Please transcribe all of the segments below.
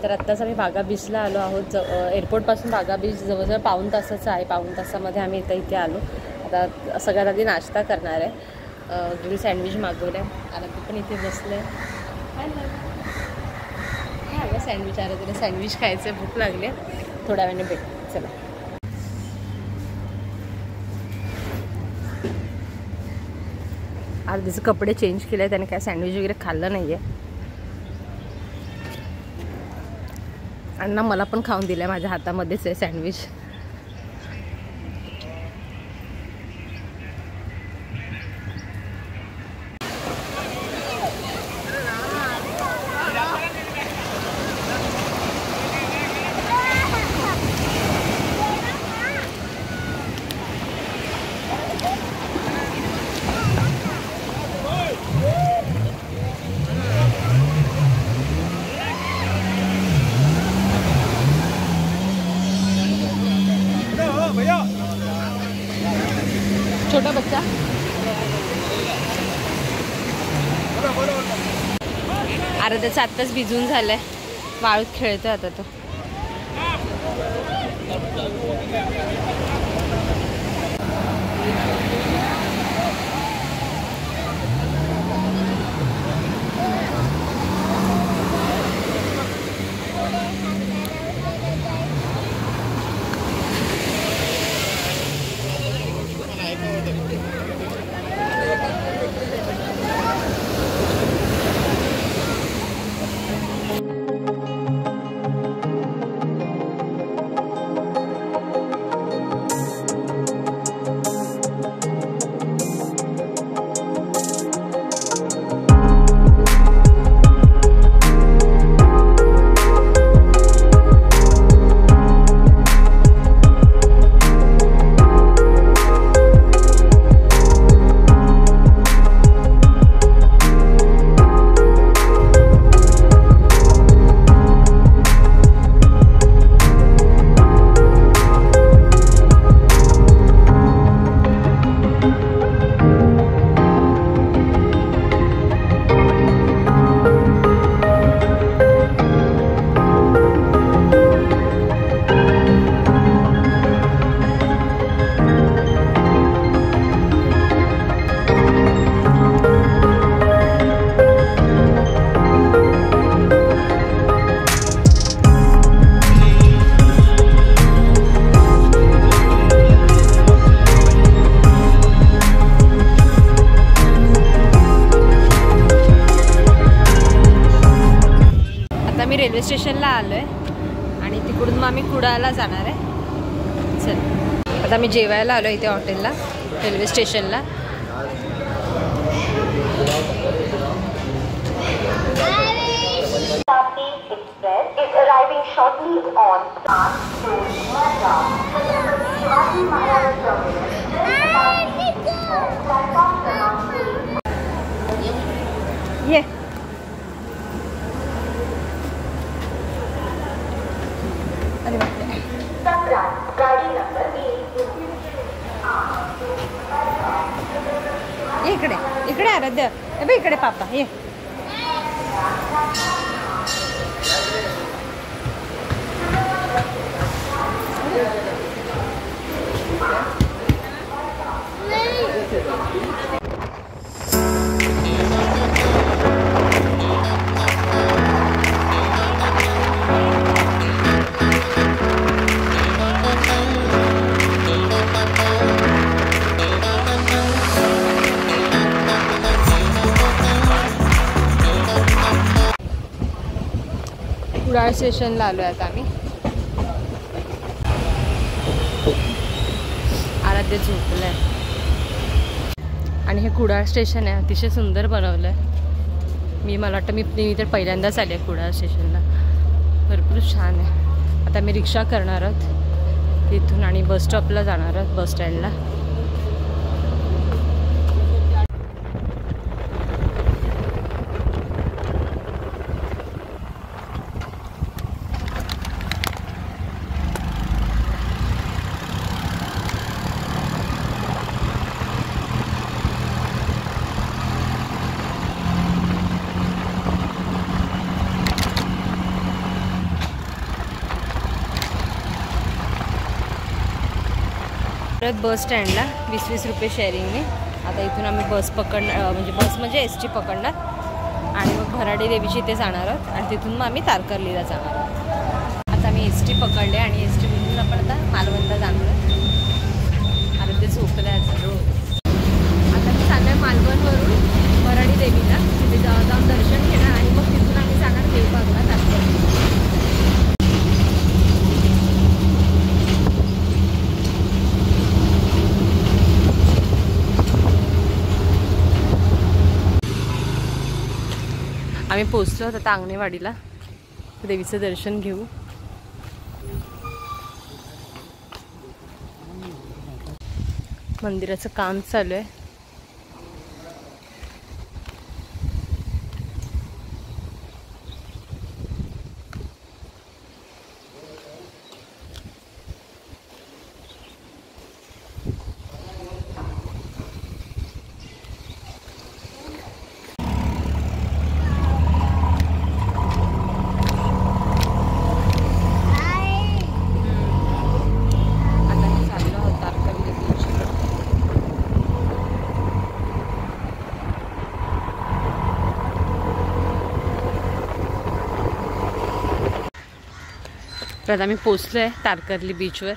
तर आत्ताच आम्ही बागा बीचला आलो आहोत. एअरपोर्टपासून बागा बीच जवळजवळ पाऊण तासाचं आहे. पाऊण तासामध्ये आम्ही इथे आलो. आता सगळ्यात आधी नाश्ता करणार आहे. ग्रिल सँडविच मागवलं आहे. आराध्य पण इथे बसलं आहे. काय सँडविच आराध्याला सँडविच खायचं, भूक लागली. थोड्या वेळाने भेट. चला. आराध्याचे कपडे चेंज केले, त्याने काय सँडविच वगैरे खाल्लं नाही आहे. अण्णा मला पण खाऊन दिलं, माझ्या हातामध्येच आहे सँडविच. छोटा बच्चा आराध्याचं आत्ताच भिजून झालंय, वाळूत खेळतोय आता तो. रेल्वे स्टेशनला आलो आहे आणि तिकडून मग आम्ही कुडाळला जाणार आहे. चल आता मी जेवायला आलो इथे हॉटेलला, रेल्वे स्टेशनला. ये इकडे इकडे आराध्य, इकडे पापा ये. कुडाळ स्टेशनला आलो आहे आता आम्ही. आराध्य झोपलं आहे आणि हे कुडाळ स्टेशन आहे, अतिशय सुंदर बनवलं आहे. मला वाटतं मी तर पहिल्यांदाच आले आहे कुडाळ स्टेशनला. भरपूर छान आहे. आता मी रिक्षा करणार आहोत तिथून आणि बस स्टॉपला जाणार आहोत, बस स्टँडला. आलो बस स्टँडला 20-20 रुपये शेअरिंगने. आता इथून आम्ही बस पकडणार, म्हणजे बस म्हणजे ST पकडणार आणि मग भराडी देवीची इथे जाणार आहोत आणि तिथून मग आम्ही तारकर्लीला जाणार आहोत. आता आम्ही ST पकडले आणि ST मधून आपण आता मालवणला जाणार आहोत. आता ते झोपलं आहे. आता मी चाललं आहे मालवणवरून भराडी देवीला, तिथे जाऊन दर्शन घेणार आणि मग तिथून आम्ही जाणार देवबागला तारकर्ली. आम्ही पोचलो आता आंगणेवाडीला, देवीचं दर्शन घेऊ. मंदिराचं काम चालू आहे. तर आम्ही पोचलो आहे तारकर्ली बीचवर,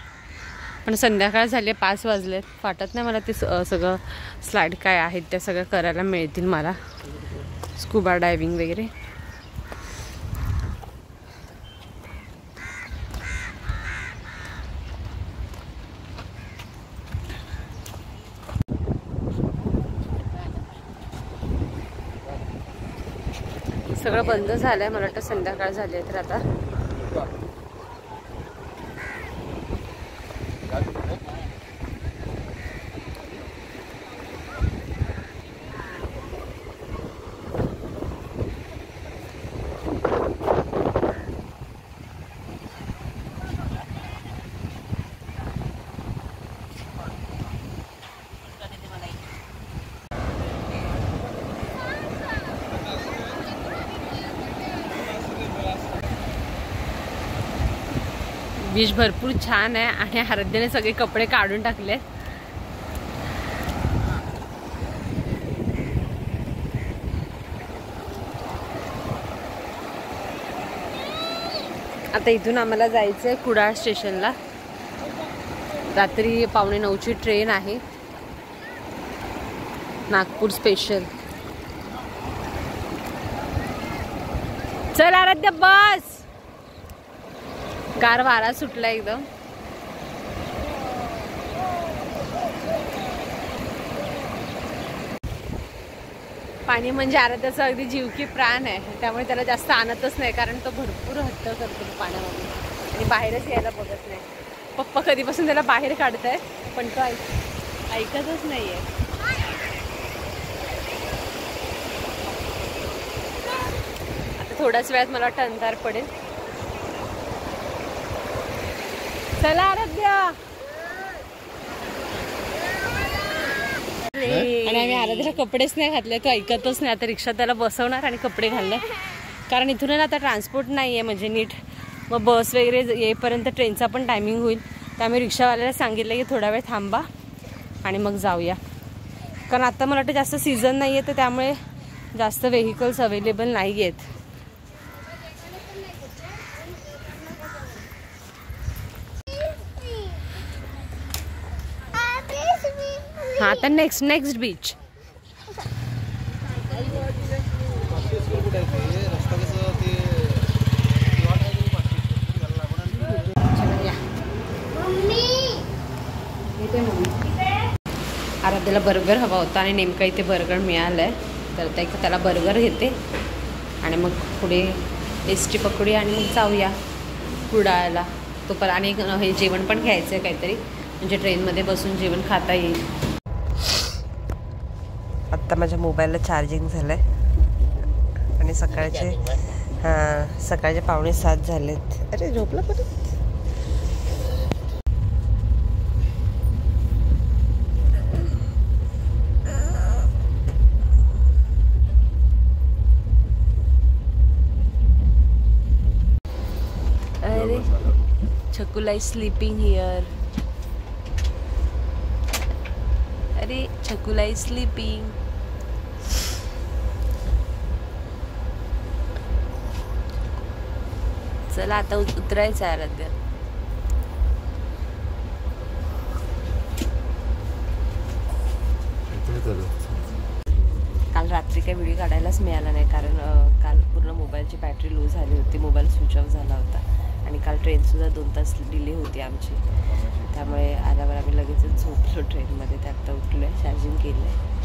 पण संध्याकाळ झाली, 5 वाजलेत. वाटत नाही मला ते सगळं स्लाईड काय आहेत त्या सगळं करायला मिळतील मला, स्कुबा डायव्हिंग वगैरे. सगळं बंद झालं आहे, मला वाटतं संध्याकाळ झाली आहे. तर आता बीच भरपूर छान आहे आणि आराध्याने सगळे कपडे काढून टाकले. आता इथून आम्हाला जायचं आहे कुडाळ स्टेशनला. रात्री 8:45ची ट्रेन आहे, नागपूर स्पेशल. चल आराध्या बस. गार वारा सुटला एकदम. पाणी म्हणजे आराध्याचा अगदी जीव की प्राण आहे, त्यामुळे त्याला जास्त आणतच नाही, कारण तो भरपूर हट्ट करतो पाण्यामध्ये आणि बाहेरच यायला बघत नाही. पप्पा कधीपासून त्याला बाहेर काढताय पण तो ऐकतच नाहीये. आता थोड्याच वेळात मला वाटतं अंधार पडेल. चला आराध्या. आणि आम्ही आराध्याला कपडेच नाही घातले, तो ऐकतच नाही. आता रिक्षात त्याला बसवणार आणि कपडे घालणार, कारण इथून आता ट्रान्सपोर्ट नाही आहे म्हणजे नीट. मग बस वगैरे येईपर्यंत ट्रेनचा पण टायमिंग होईल, त्यामुळे रिक्षावाल्याला सांगितलं की थोडा वेळ थांबा आणि मग जाऊया. कारण आता मला वाटतं जास्त सीझन नाही आहे, तर त्यामुळे जास्त व्हेकल्स अवेलेबल नाही आहेत. हाँ आता नेक्स्ट बीच. आराध्याला बर्गर हवा होता आणि नेमका इथे बर्गर मिळालाय, तर त्याला बर्गर घेते आणि मग पुढे ST पकडूया आणि मग जाऊया कुडाळला. तो पण आणि हे जेवण पण घ्यायचं आहे काहीतरी, म्हणजे ट्रेनमध्ये बसून जेवण खाता येईल. आत्ता माझ्या मोबाईलला चार्जिंग झालं आहे आणि सकाळचे 6:45 झालेत. अरे झोपला परत. अरे Chakula is sleeping here. अरे छकुला इज स्लीपिंग. चला आता उतरायचं आहे आराध्या. काल रात्री काही व्हिडिओ काढायलाच मिळाला नाही, कारण काल पूर्ण मोबाईलची बॅटरी लो झाली होती, मोबाईल स्विच ऑफ झाला होता. आणि काल ट्रेनसुद्धा 2 तास डिले होती आमची, त्यामुळे आल्यावर आम्ही लगेचच झोपलो ट्रेनमध्ये. ते आत्ता उठलो आहे, चार्जिंग केलं आहे.